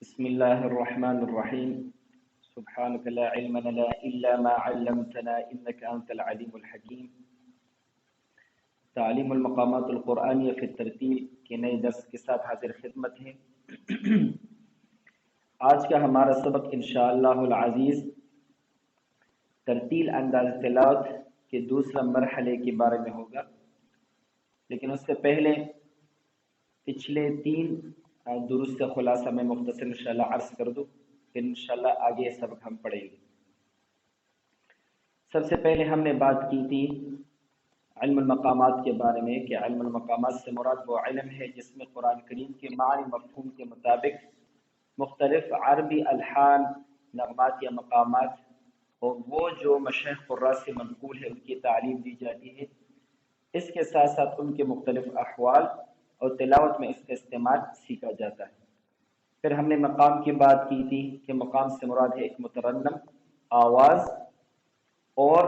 بسم الله الرحمن الرحيم. سبحانك لا علم لنا إلا ما علمتنا إنك أنت العليم الحكيم. تعلیم المقامات القرآنیہ فی الترتیل کے نئے درس کے ساتھ حاضر خدمت ہے۔ آج کا ہمارا سبق انشاءاللہ العزیز ترتیل انداز تلاوت کے دوسرا مرحلے کے بارے میں ہوگا، لیکن اس سے پہلے پچھلے 3 دروس کا خلاصہ میں مختصر انشاءاللہ عرض کر دوں، پھر انشاءاللہ آگے سبق ہم پڑھیں گے۔ سب سے پہلے ہم نے بات کی تھی علم المقامات کے بارے میں کہ علم المقامات سے مراد وہ علم ہے جس میں قرآن کریم کے معنی مفہوم کے مطابق مختلف عربی الحان، نغمات یا مقامات اور وہ جو مشائخ قراء سے منقول ہے ان کی تعلیم دی جاتی ہے۔ اس کے ساتھ ساتھ ان کے مختلف احوال اور تلاوت میں اس کا استعمال سیکھا جاتا ہے۔ پھر ہم نے مقام کی بات کی تھی کہ مقام سے مراد ہے ایک مترنم آواز، اور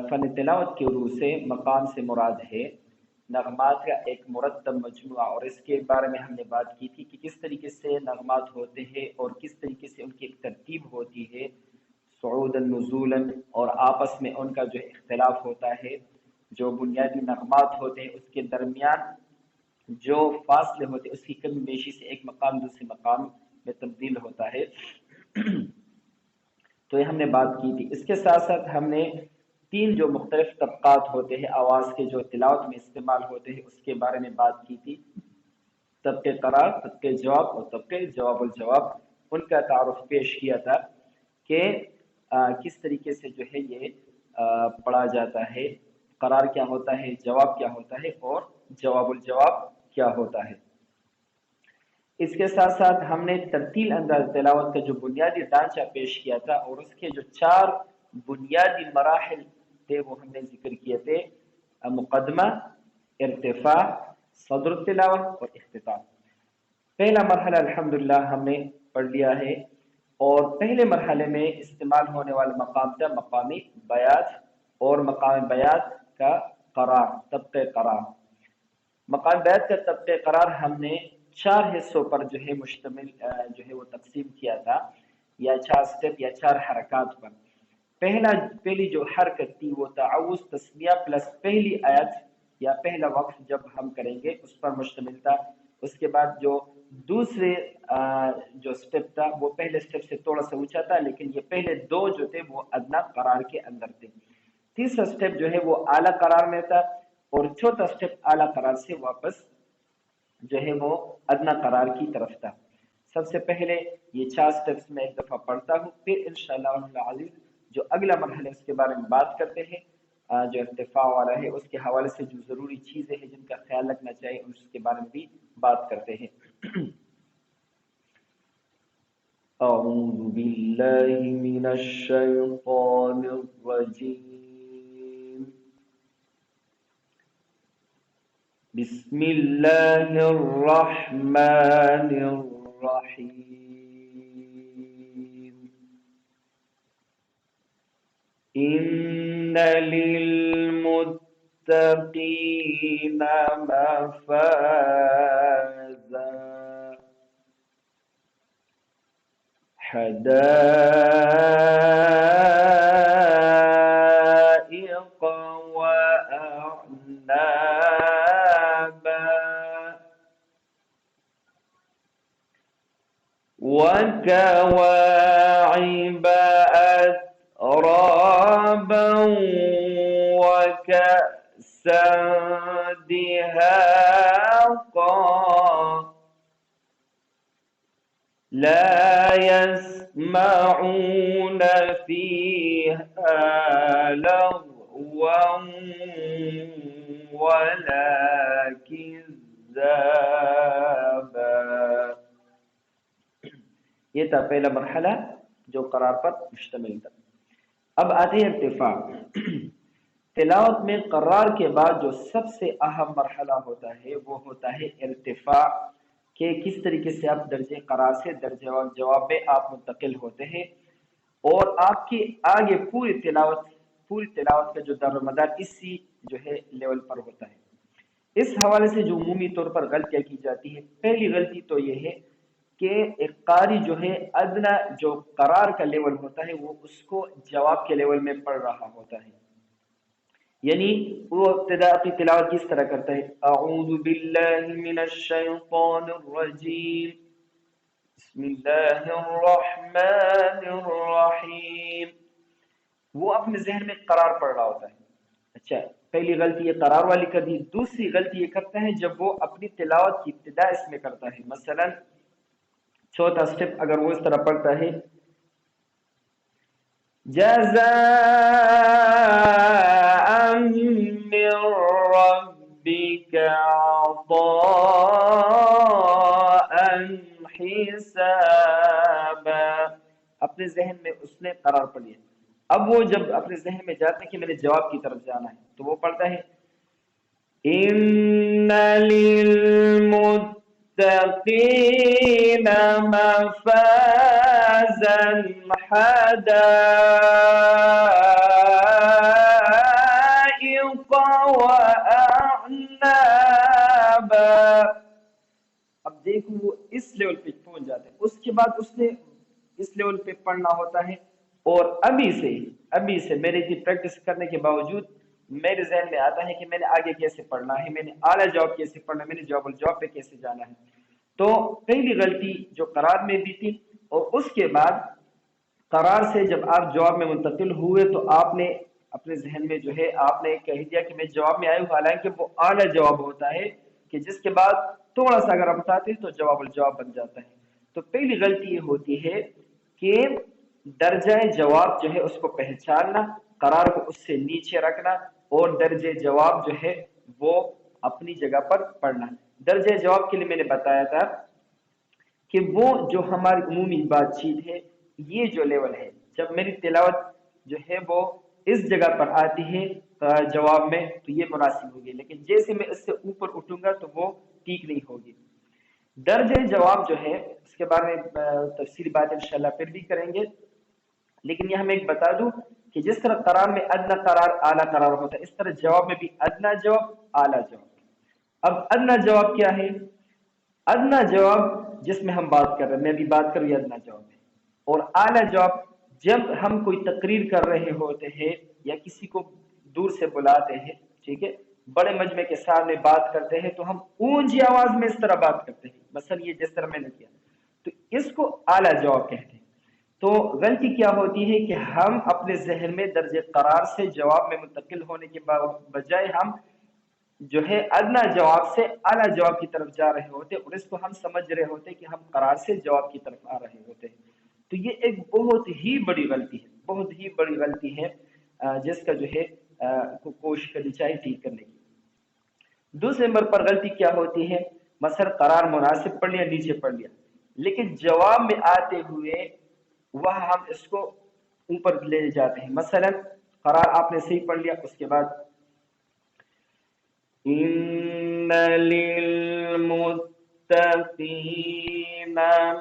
فن تلاوت کے روح سے مقام سے مراد ہے نغمات کا ایک مرتب مجموعہ، اور اس کے بارے میں ہم نے بات کی تھی کہ کس طریقے سے نغمات ہوتے ہیں اور کس طریقے سے ان کی ایک ترتیب ہوتی ہے صعودا نزولا، اور آپس میں ان کا جو اختلاف ہوتا ہے، جو بنیادی نغمات ہوتے ہیں اس کے درمیان جو فاصلے ہوتے ہیں اس کی کمی بیشی سے ایک مقام دوسرے مقام میں تبدیل ہوتا ہے۔ تو یہ ہم نے بات کی تھی۔ اس کے ساتھ ساتھ ہم نے 3 جو مختلف طبقات ہوتے ہیں آواز کے جو تلاوت میں استعمال ہوتے ہیں اس کے بارے میں بات کی تھی، طبقے قرار، طبقے جواب اور طبقے جواب الجواب۔ ان کا تعارف پیش کیا تھا کہ کس طریقے سے جو ہے یہ پڑھا جاتا ہے، قرار کیا ہوتا ہے، جواب کیا ہوتا ہے اور جواب الجواب کیا ہوتا ہے۔ اس کے ساتھ ساتھ ہم نے ترتیل انداز تلاوت کا جو بنیادی ڈھانچہ پیش کیا تھا اور اس کے جو 4 بنیادی مراحل تھے وہ ہم نے ذکر کیے تھے: مقدمہ، ارتفاع، صدر التلاوت اور اختتام۔ پہلا مرحلہ الحمدللہ ہم نے پڑھ لیا ہے، اور پہلے مرحلے میں استعمال ہونے والا مقام تھا مقامی بیات، اور مقام بیات کا قرار، طبقہ قرار۔ مقام بیات کا طبقہ قرار ہم نے 4 حصوں پر جو ہے مشتمل جو ہے وہ تقسیم کیا تھا، یا 4 سٹیپ یا 4 حرکات پر۔ پہلی جو حرکت تھی وہ تعوذ تسمیہ پلس پہلی آیت یا پہلا وقف جب ہم کریں گے اس پر مشتمل تھا۔ اس کے بعد جو دوسرے جو سٹیپ تھا وہ پہلے سٹیپ سے تھوڑا سا اونچا تھا، لیکن یہ پہلے 2 جو تھے وہ ادنا قرار کے اندر تھے۔ تیسرا سٹیپ جو ہے وہ اعلیٰ قرار میں تھا، اور چوتھا سٹیپ اعلیٰ قرار سے واپس جو ہے وہ ادنا قرار کی طرف تھا۔ سب سے پہلے یہ 4 سٹیپس میں ایک دفعہ پڑھتا ہوں، پھر انشاءاللہ العزیز جو اگلا مرحلہ اس کے بارے میں بات کرتے ہیں جو ارتفاع والا ہے، اس کے حوالے سے جو ضروری چیزیں ہیں جن کا خیال رکھنا چاہیے اس کے بارے میں بھی بات کرتے ہیں۔ اعوذ باللہ من الشیطان الرجیم، بسم اللہ الرحمن الرحیم۔ ان للمتقین مفازا حدائق وأعنابا وكواعب أترابا وكأسا دهاقا لا يسمعون فيها لغوا ولا كذابا۔ یہ تھا پہلا مرحلہ جو قرار پر مشتمل تھا۔ اب آتے ہیں ارتفاع۔ تلاوت میں قرار کے بعد جو سب سے اہم مرحلہ ہوتا ہے وہ ہوتا ہے ارتفاع، کہ کس طریقے سے آپ درجے قرار سے درجے جواب میں آپ منتقل ہوتے ہیں، اور آپ کی آگے پوری تلاوت کا جو دار و مدار اسی جو ہے لیول پر ہوتا ہے۔ اس حوالے سے جو عمومی طور پر غلطیاں کی جاتی ہے، پہلی غلطی تو یہ ہے کہ ایک قاری جو ہے ادنا جو قرار کا لیول ہوتا ہے وہ اس کو جواب کے لیول میں پڑھ رہا ہوتا ہے. یعنی وہ ابتدا کی تلاوت کس طرح کرتا ہے؟ اعوذ باللہ من الشیطان الرجیم بسم اللہ الرحمن الرحیم. وہ اپنے ذہن میں قرار پڑ رہا ہوتا ہے. اچھا، پہلی غلطی یہ قرار والی کر دی. دوسری غلطی یہ کرتا ہے جب وہ اپنی تلاوت کی ابتدا اس میں کرتا ہے. مثلا چوتھا سٹیپ اگر وہ اس طرح پڑھتا ہے جزاء من ربك عطاء حسابا، اپنے ذہن میں اس نے قرار پڑھ لیا. اب وہ جب اپنے ذہن میں جاتا ہے کہ میں نے جواب کی طرف جانا ہے تو وہ پڑھتا ہے ان للمتقین مفازا حدائق واعنابا. اب دیکھو وہ اس لیول پہ پہنچ جاتے ہیں. اس کے بعد اس نے اس لیول پہ پڑھنا ہوتا ہے اور ابھی سے میرے کی پریکٹس کرنے کے باوجود میرے ذہن میں آتا ہے کہ میں نے آگے کیسے پڑھنا ہے، میں نے اعلیٰ جواب کیسے پڑھنا ہے، میں نے جواب الجواب پہ کیسے جانا ہے. تو پہلی غلطی جو قرار میں بھی تھی، اور اس کے بعد قرار سے جب آپ جواب میں منتقل ہوئے تو آپ نے اپنے ذہن میں جو ہے آپ نے کہہ دیا کہ میں جواب میں آیا ہوں، حالانکہ وہ اعلیٰ جواب ہوتا ہے کہ جس کے بعد تھوڑا سا اگر آپ بتاتے ہیں تو جواب الجواب بن جاتا ہے. تو پہلی غلطی یہ ہوتی ہے کہ درجہ جواب جو ہے اس کو پہچاننا، قرار کو اس سے نیچے رکھنا اور درجہ جواب جو ہے وہ اپنی جگہ پر پڑھنا. درجہ جواب کے لیے میں نے بتایا تھا کہ وہ جو ہماری عمومی بات چیت ہے، یہ جو لیول ہے جب میری تلاوت جو ہے وہ اس جگہ پر آتی ہے جواب میں تو یہ مناسب ہوگی، لیکن جیسے میں اس سے اوپر اٹھوں گا تو وہ ٹھیک نہیں ہوگی. درجہ جواب جو ہے اس کے بارے میں تفصیلی بات انشاءاللہ پھر بھی کریں گے، لیکن یہاں میں ایک بتا دوں کہ جس طرح قرار میں ادنا قرار اعلیٰ قرار ہوتا ہے، اس طرح جواب میں بھی ادنا جواب اعلیٰ جواب. اب ادنا جواب کیا ہے؟ ادنا جواب جس میں ہم بات کر رہے ہیں، میں بھی بات کروں یہ ادنا جواب ہے. اور اعلیٰ جواب جب ہم کوئی تقریر کر رہے ہوتے ہیں یا کسی کو دور سے بلاتے ہیں، ٹھیک ہے، بڑے مجمع کے سامنے بات کرتے ہیں تو ہم اونچی آواز میں اس طرح بات کرتے ہیں، مثلا یہ جس طرح میں نے کیا، تو اس کو اعلیٰ جواب کہتے ہیں. تو غلطی کیا ہوتی ہے کہ ہم اپنے ذہن میں درجہ قرار سے جواب میں منتقل ہونے کے بجائے ہم جو ہے ادنا جواب سے اعلیٰ جواب کی طرف جا رہے ہوتے اور اس کو ہم سمجھ رہے ہوتے کہ ہم قرار سے جواب کی طرف آ رہے ہوتے. تو یہ ایک بہت ہی بڑی غلطی ہے، بہت ہی بڑی غلطی ہے جس کا جو ہے کوشش کرنی چاہیے ٹھیک کرنے کی. دوسرے نمبر پر غلطی کیا ہوتی ہے؟ مثلا قرار مناسب پڑھ لیا، نیچے پڑھ لیا، لیکن جواب میں آتے ہوئے وہ ہم اس کو اوپر لے جاتے ہیں. مثلا قرار آپ نے صحیح پڑھ لیا، اس کے بعد ان للمتقین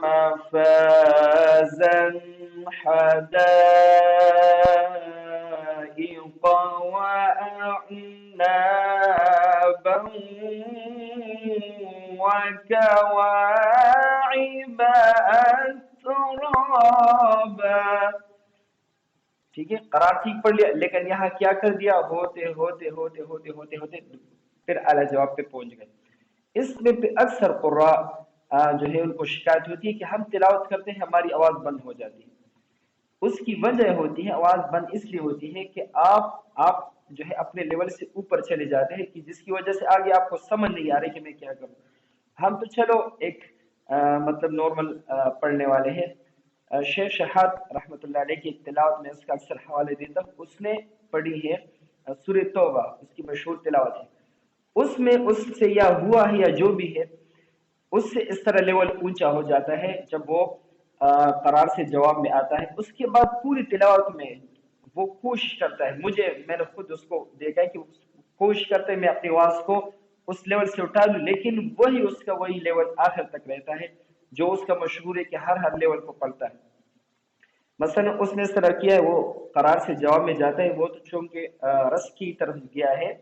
مفازا حدائق واعنابا وكواعب اترابا. ٹھیک ہے، قرار ٹھیک پڑھ لیا، لیکن یہاں کیا کر دیا؟ ہوتے ہوتے ہوتے ہوتے ہوتے ہوتے پھر اعلیٰ جواب پہ پہنچ گئے. اس میں اکثر قراء جو ہے ان کو شکایت ہوتی ہے کہ ہم تلاوت کرتے ہیں ہماری آواز بند ہو جاتی ہے. اس کی وجہ ہوتی ہے آواز بند اس لیے ہوتی ہے کہ آپ جو ہے اپنے لیول سے اوپر چلے جاتے ہیں کہ جس کی وجہ سے آگے آپ کو سمجھ نہیں آ رہی کہ میں کیا کروں. ہم تو چلو ایک مطلب نارمل پڑھنے والے ہیں. شیخ شہاد رحمۃ اللہ علیہ کی تلاوت میں اس کا اکثر حوالے دیتا ہوں، اس نے پڑھی ہے سورہ توبہ، اس کی مشہور تلاوت ہے. اس میں اس سے یا ہوا ہے یا جو بھی ہے اس سے اس طرح لیول اونچا ہو جاتا ہے جب وہ قرار سے جواب میں آتا ہے. اس کے بعد پوری تلاوت میں وہ کوشش کرتا ہے، میں نے خود اس کو دیکھا ہے کہ کوشش کرتا ہے میں اپنی آواز کو اس لیول سے اٹھا لوں، لیکن وہی اس کا وہی لیول آخر تک رہتا ہے جو اس کا مشہور ہے کہ ہر لیول کو پڑھتا ہے. مثلا اس نے اس طرح کیا ہے، وہ قرار سے جواب میں جاتا ہے، وہ تو چونکہ رس کی طرف گیا ہے،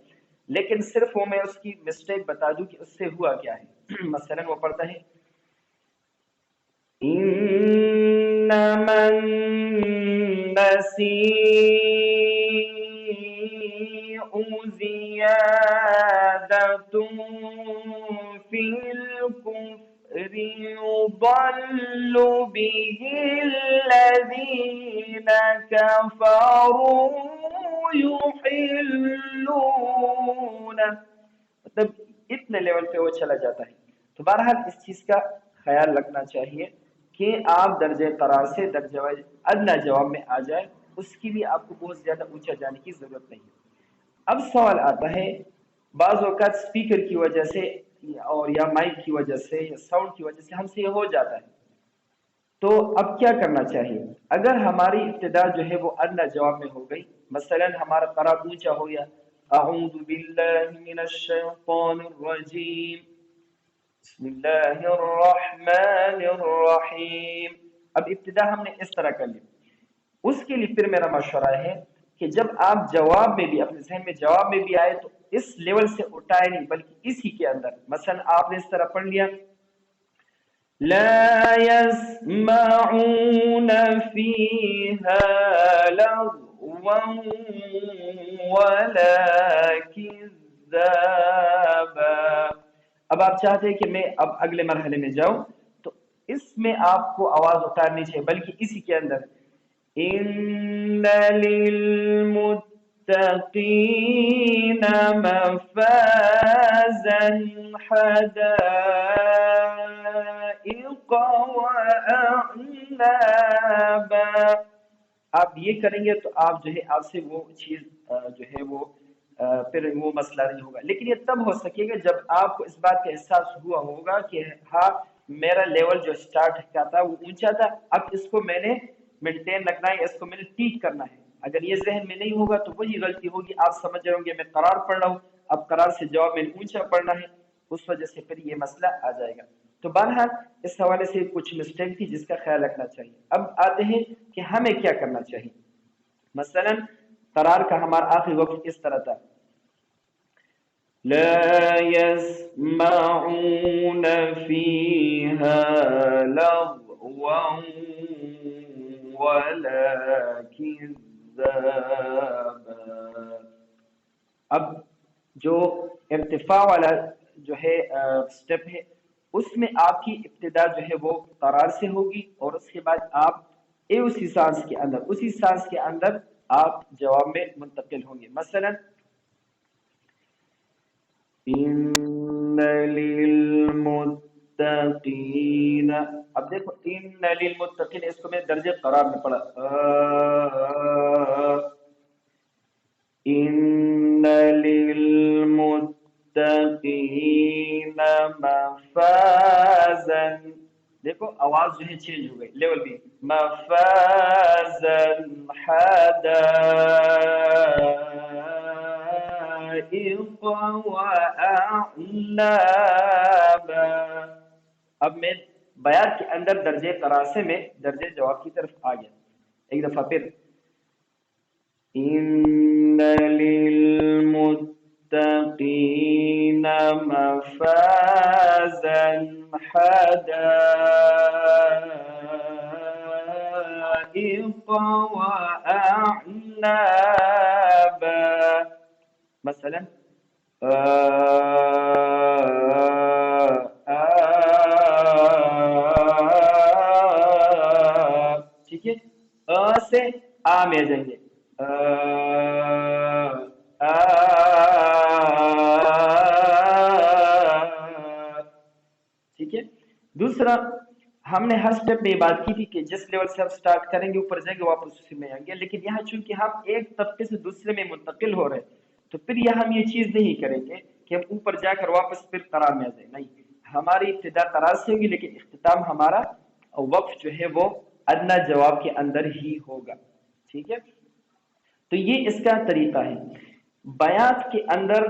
لیکن صرف وہ میں اس کی مسٹیک بتا دوں کہ اس سے ہوا کیا ہے. مثلا وہ پڑھتا ہے إنما النسيء زيادة في الكفر يضل به الذين كفروا يحلونه. مطلب اتنے لیول پہ وہ چلا جاتا ہے. تو بہرحال اس چیز کا خیال رکھنا چاہیے کہ آپ درجہ قرار سے درجہ ادنیٰ جواب میں آ جائے، اس کی بھی آپ کو بہت زیادہ اونچا جانے کی ضرورت نہیں. اب سوال آتا ہے بعض اوقات اسپیکر کی وجہ سے اور یا مائک کی وجہ سے یا ساؤنڈ کی وجہ سے ہم سے یہ ہو جاتا ہے، تو اب کیا کرنا چاہیے؟ اگر ہماری ابتدا جو ہے وہ ادنیٰ جواب میں ہو گئی، مثلا ہمارا قرار اونچا ہو گیا اعوذ باللہ من الشیطان الرجیم بسم اللہ الرحمن الرحیم، اب ابتدا ہم نے اس طرح کر لی. اس کے لیے پھر میرا مشورہ ہے کہ جب آپ جواب میں بھی اپنے ذہن میں جواب میں بھی آئے تو اس لیول سے اٹھائے نہیں بلکہ اسی کے اندر، مثلا آپ نے اس طرح پڑھ لیا لا يسمعون فيها لغوا ولا كذابا. اب آپ چاہتے ہیں کہ میں اب اگلے مرحلے میں جاؤں، تو اس میں آپ کو آواز اٹھانی چاہیے بلکہ اسی کے اندر ان للمتقین مفازا حدائق واعنابا. آپ یہ کریں گے تو آپ جو ہے آپ سے وہ چیز جو ہے وہ پھر وہ مسئلہ نہیں ہوگا. لیکن یہ تب ہو سکے گا جب آپ کو اس بات کا احساس ہوا ہوگا کہ ہاں میرا لیول جو سٹارٹ کیا تھا وہ اونچا تھا، اب اس کو میں نے مینٹین رکھنا ہے، اس کو میں نے ٹھیک کرنا ہے. اگر یہ ذہن میں نہیں ہوگا تو وہی غلطی ہوگی، آپ سمجھ رہے ہوں گے میں قرار پڑھ رہا ہوں، اب قرار سے جواب میں اونچا پڑھنا ہے، اس وجہ سے پھر یہ مسئلہ آ جائے گا. تو بہرحال اس حوالے سے کچھ مسٹیک تھی جس کا خیال رکھنا چاہیے. اب آتے ہیں کہ ہمیں کیا کرنا چاہیے. مثلا قرار کا ہمارا آخری وقت اس طرح تھا لا يسمعون فيها لغوا ولا كذابا. اب جو ارتفاع والا جو ہے سٹیپ ہے اس میں آپ کی ابتدا جو ہے وہ قرار سے ہوگی اور اس کے بعد آپ اسی سانس کے اندر آپ جواب میں منتقل ہوں گے. مثلا ان للمتقین، اب دیکھو ان للمتقین اس کو میں درجہ قرار میں پڑھا ان للمتقین مفازا، دیکھو آواز جو ہے چینج ہو گئی، لیول بھی مفازا حدائق واعنابا. اب میں بیان کے اندر درجے قرار سے میں درجے جواب کی طرف آ گیا. ایک دفعہ پھر ان للمتقین مفازا حدائق واعنابا. مثلا ٹھیک ہے، سے آ میں جائیں گے ٹھیک ہے. دوسرا ہم نے ہر سٹیپ میں یہ بات کی تھی کہ جس لیول سے ہم سٹارٹ کریں گے اوپر جائیں گے واپس اسی میں آئیں گے، لیکن یہاں چونکہ ہم ایک طبقے سے دوسرے میں منتقل ہو رہے ہیں تو پھر یہاں ہم یہ چیز نہیں کریں گے کہ ہم اوپر جا کر واپس پھر قرار میں آ جائیں. نہیں، ہماری ابتدا قرار سے ہوگی لیکن اختتام ہمارا وقف جو ہے وہ ادنیٰ جواب کے اندر ہی ہوگا. ٹھیک ہے، تو یہ اس کا طریقہ ہے. بیات کے اندر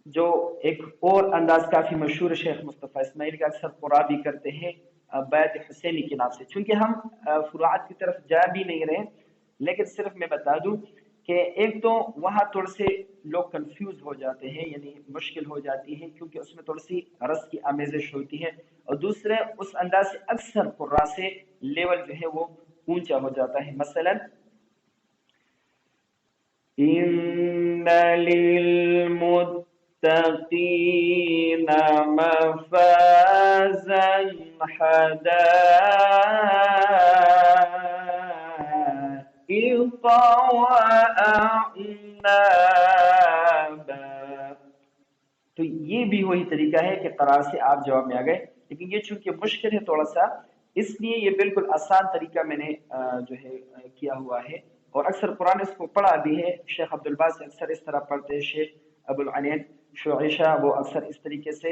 جو ایک اور انداز کافی مشہور شیخ مصطفیٰ اسماعیل کا اکثر قرابی کرتے ہیں بیت حسینی کے نام سے. چونکہ ہم فروعات کی طرف جا بھی نہیں رہے لیکن صرف میں بتا دوں کہ ایک تو وہاں تھوڑے سے لوگ کنفیوز ہو جاتے ہیں، یعنی مشکل ہو جاتی ہے کیونکہ اس میں تھوڑی سی رس کی آمیزش ہوتی ہے، اور دوسرے اس انداز سے اکثر قرآن سے لیول جو ہے وہ اونچا ہو جاتا ہے. مثلا ان للمتقین مفازا حدائق وأعنابا. تو یہ بھی وہی طریقہ ہے کہ قرار سے آپ جواب میں آ گئے، لیکن یہ چونکہ مشکل ہے تھوڑا سا، اس لیے یہ بالکل آسان طریقہ میں نے جو ہے کیا ہوا ہے. اور اکثر قرآن اس کو پڑھا بھی ہے. شیخ عبدالباس اکثر اس طرح پڑھتے ہیں، شیخ ابو العنین شعیشہ وہ اکثر اس طریقے سے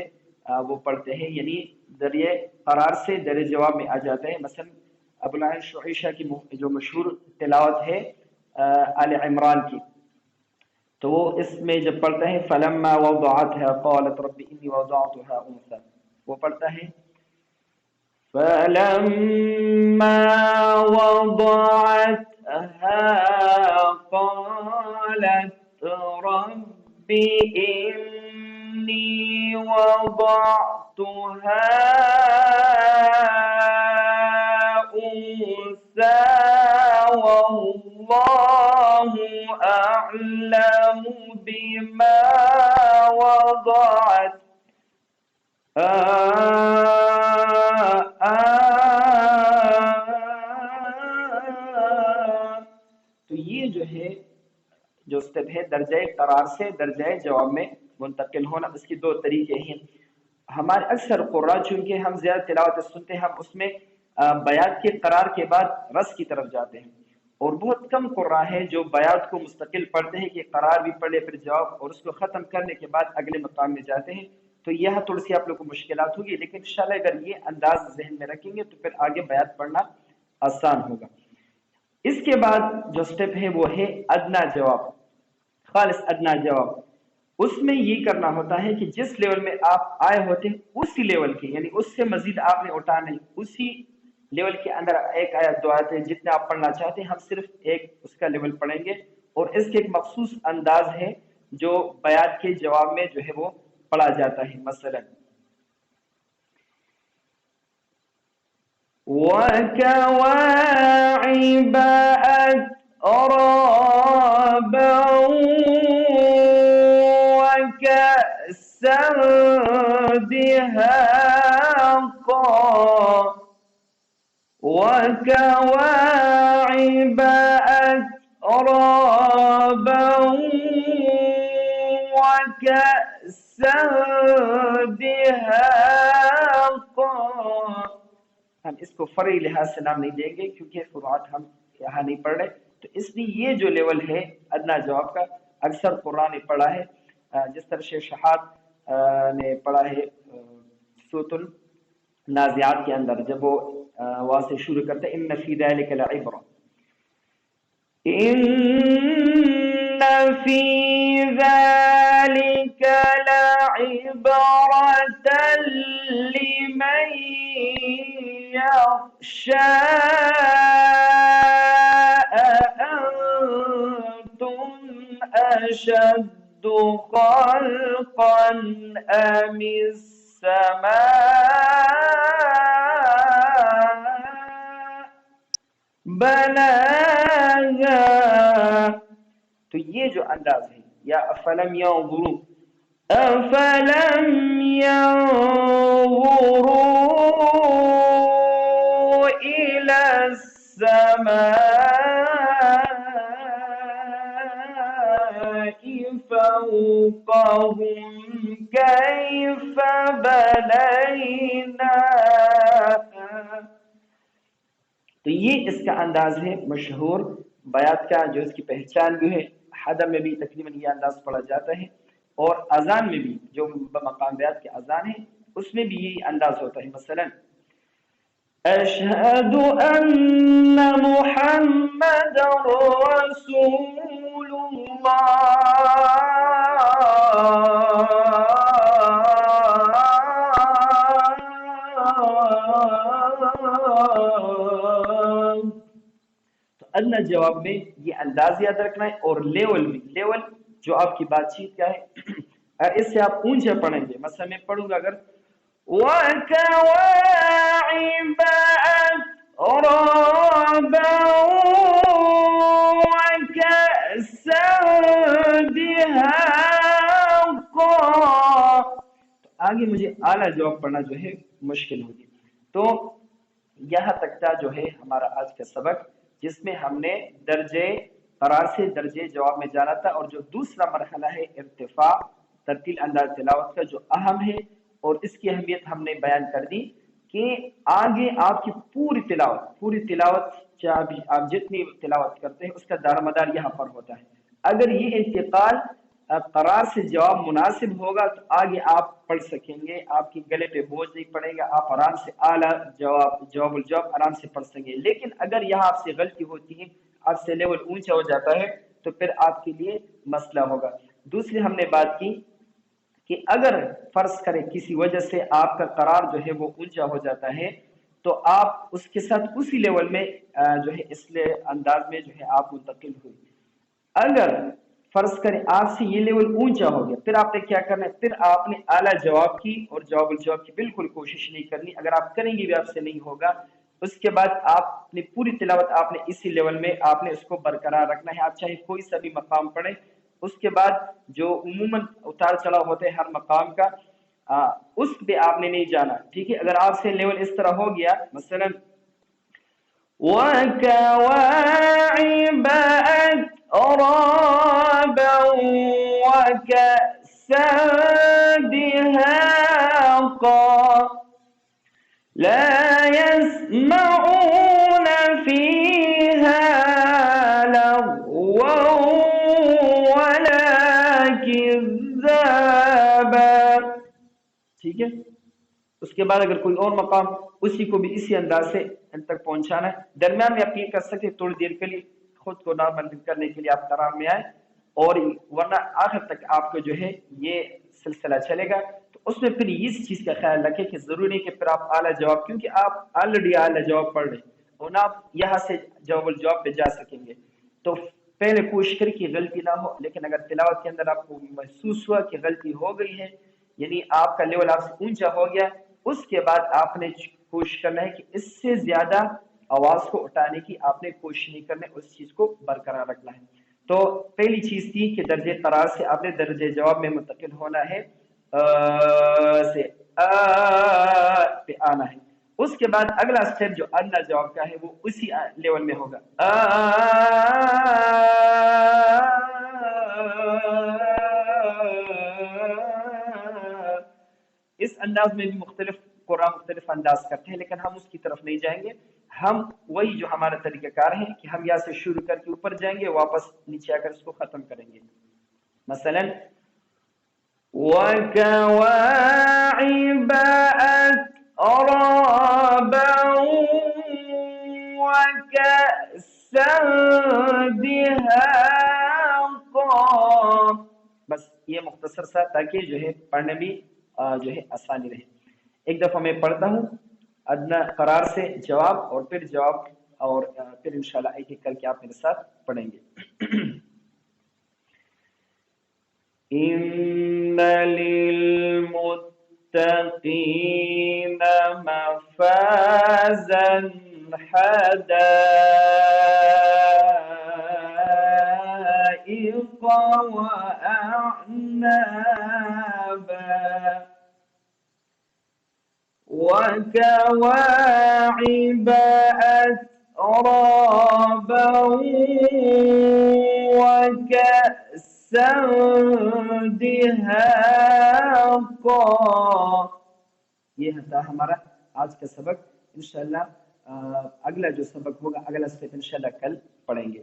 وہ پڑھتے ہیں، یعنی ذریعے قرار سے ذریعے جواب میں آ جاتے ہیں. مثلا ابو العنین شعیشہ کی جو مشہور تلاوت ہے آل عمران کی، تو وہ اس میں جب پڑھتا ہے فلما وضعتها قالت رب انی وضعتها انثى، وہ پڑھتا ہے فلما وضعتها قالت رب انی وضعتها انثى والله أعلم بما وضعت تو یہ جو ہے جو سٹیپ ہے درجہ قرار سے درجہ جواب میں منتقل ہونا، اس کی دو طریقے ہیں. ہمارے اکثر قرآن چونکہ ہم زیادہ تلاوت سنتے ہیں، ہم اس میں بیات کے قرار کے بعد رس کی طرف جاتے ہیں، اور بہت کم قرآن ہے جو بیات کو مستقل پڑھتے ہیں کہ قرار بھی پڑھے پھر جواب، اور اس کو ختم کرنے کے بعد اگلے مقام میں جاتے ہیں. تو یہاں تھوڑی سی آپ لوگ کو مشکلات ہوگی، لیکن انشاءاللہ اگر یہ انداز ذہن میں رکھیں گے تو پھر آگے بیات پڑھنا آسان ہوگا. اس کے بعد جو سٹیپ ہے وہ ہے ادنا جواب، خالص ادنا جواب. اس میں یہ کرنا ہوتا ہے کہ جس لیول میں آپ آئے ہوتے ہیں اسی لیول کے، یعنی اس سے مزید آپ نے اٹھا نہیں، اسی لیول کے اندر ایک آیت دو آیت ہے جتنے آپ پڑھنا چاہتے ہیں، ہم صرف ایک اس کا لیول پڑھیں گے. اور اس کے ایک مخصوص انداز ہے جو بیات کے جواب میں جو ہے وہ پڑھا جاتا ہے. مثلا وَكَوَاعِبَ أَتْرَابًا وَكَأْسًا دِهَاقًا. وَكَوَاعِبَ أَتْرَابًا وَكَأْسًا دِهَاقًا. ہم اس کو فرعی لحاظ سے نام نہیں دیں گے کیونکہ فروعات ہم یہاں نہیں پڑھ رہے، تو اس لیے یہ جو لیول ہے ادنا جواب کا اکثر قرآن نے پڑھا ہے. جس طرح شیخ شہاد نے پڑھا ہے سورۃ النازعات کے اندر، جب وہ وہاں سے شروع کرتے ان فی ذلک لعبرہ، ان فی ذلک لعبرة لمن يخشى أأنتم أشد خلقا أم السماء بناها. تو یہ جو انداز ہے یا افلم ينظروا افلم ينظروا الى السماء فوقهم كيف بنيناها. تو یہ اس کا انداز ہے مشہور بیات کا، جو اس کی پہچان بھی ہے. حدم میں بھی تقریباً یہ انداز پڑھا جاتا ہے، اور اذان میں بھی جو مقام بیات کے اذان ہے اس میں بھی یہی انداز ہوتا ہے. مثلا اشہد ان محمد رسول اللہ. تو ادنا جواب میں یہ انداز یاد رکھنا ہے، اور لیول بھی، لیول جو آپ کی بات چیت کا ہے، اس سے آپ اونچا پڑھیں گے. مثلا میں پڑھوں گا اگر وَكَوَاعِبَ أَتْرَابًا وَكَأْسًا دِهَاقًا، تو آگے مجھے اعلیٰ جواب پڑھنا جو ہے مشکل ہوگی. تو یہاں تک کا جو ہے ہمارا آج کا سبق، جس میں ہم نے درجے قرار سے درجے جواب میں جانا تھا، اور جو دوسرا مرحلہ ہے ارتفاع ترتیل انداز تلاوت کا جو اہم ہے، اور اس کی اہمیت ہم نے بیان کر دی کہ آگے آپ کی پوری تلاوت چاہے آپ جتنی تلاوت کرتے ہیں اس کا دار مدار یہاں پر ہوتا ہے. اگر یہ انتقال قرار سے جواب مناسب ہوگا تو آگے آپ پڑھ سکیں گے، آپ کی گلے پہ بوجھ نہیں پڑے گا، آپ آرام سے اعلیٰ جواب الجواب آرام سے پڑھ سکیں گے. لیکن اگر یہاں آپ سے غلطی ہوتی ہے، آپ سے لیول اونچا ہو جاتا ہے، تو پھر آپ کے لیے مسئلہ ہوگا. دوسری ہم نے بات کی کہ اگر فرض کریں کسی وجہ سے آپ کا قرار جو ہے وہ اونچا ہو جاتا ہے، تو آپ اس کے ساتھ اسی لیول میں جو ہے اس لیے انداز میں جو ہے آپ منتقل ہوئی. اگر فرض کریں آپ سے یہ لیول اونچا ہو گیا، پھر آپ نے کیا کرنا ہے، پھر آپ نے اعلیٰ جواب کی اور جواب الجواب کی بالکل کوشش نہیں کرنی. اگر آپ کریں گے بھی آپ سے نہیں ہوگا. اس کے بعد آپ نے پوری تلاوت آپ نے اسی لیول میں آپ نے اس کو برقرار رکھنا ہے، آپ چاہے کوئی سا بھی مقام پڑھیں. اس کے بعد جو عموماً اتار چڑھاؤ ہوتے ہیں ہر مقام کا، اس پہ آپ نے نہیں جانا. ٹھیک ہے، اگر آپ سے لیول اس طرح ہو گیا، مثلا وَكَوَاعِبَ أَتْرَابًا وَكَأْسًا دِهَاقًا لَا يَسْمَعُونَ فِيهَا لَغْوًا وَلَا كِذَّابًا. ٹھیک ہے، اس کے بعد اگر کوئی اور مقام اسی کو بھی اسی انداز سے ان تک پہنچانا ہے، درمیان میں آپ یہ کر سکتے تھوڑی دیر کے لیے خود کو نارمل کرنے کے لیے آپ قرار میں آئے، اور ورنہ آخر تک آپ کو جو ہے یہ سلسلہ چلے گا. تو اس میں پھر اس چیز کا خیال رکھیں کہ ضروری نہیں کہ پھر آپ اعلیٰ جواب، کیونکہ آپ آلریڈی اعلیٰ جواب پڑھ رہے ہیں اور نہ آپ یہاں سے جواب الجواب پہ جا سکیں گے. تو پہلے کوشش کریں کہ غلطی نہ ہو. لیکن اگر تلاوت کے اندر آپ کو محسوس ہوا کہ غلطی ہو گئی ہے، یعنی آپ کا لیول آپ سے اونچا ہو گیا، اس کے بعد آپ نے کوشش کرنا ہے کہ اس سے زیادہ آواز کو اٹھانے کی آپ نے کوشش نہیں کرنا ہے، اس چیز کو برقرار رکھنا ہے. تو پہلی چیز تھی کہ درجے قرار سے آپ نے درجے جواب میں منتقل ہونا ہے، سے پہ آنا ہے. اس کے بعد اگلا سٹیپ جو ادنا جواب کا ہے وہ اسی لیول میں ہوگا. اس انداز میں بھی مختلف قرآن مختلف انداز کرتے ہیں، لیکن ہم اس کی طرف نہیں جائیں گے. ہم وہی جو ہمارا طریقہ کار ہے کہ ہم یہاں سے شروع کر کے اوپر جائیں گے، واپس نیچے آ کر اس کو ختم کریں گے. مثلا وَكَوَاعِبَ أَتْرَابًا وَكَأْسًا دِهَاقًا. بس یہ مختصر سا، تاکہ جو ہے پڑھنے بھی جو ہے آسانی رہے. ایک دفعہ میں پڑھتا ہوں ادنا قرار سے جواب، اور پھر جواب، اور پھر انشاءاللہ ایک ایک کر کے آپ میرے ساتھ پڑھیں گے. إِنَّ لِلْمُتَّقِينَ مَفَازًا حَدَائِقَ وَأَعْنَابًا وَكَوَاعِبَ أَتْرَابًا وَكَأْسًا دِهَاقًا. یہ تھا ہمارا آج کا سبق. انشاءاللہ اگلا جو سبق ہوگا، اگلا سٹیپ انشاءاللہ کل پڑھیں گے.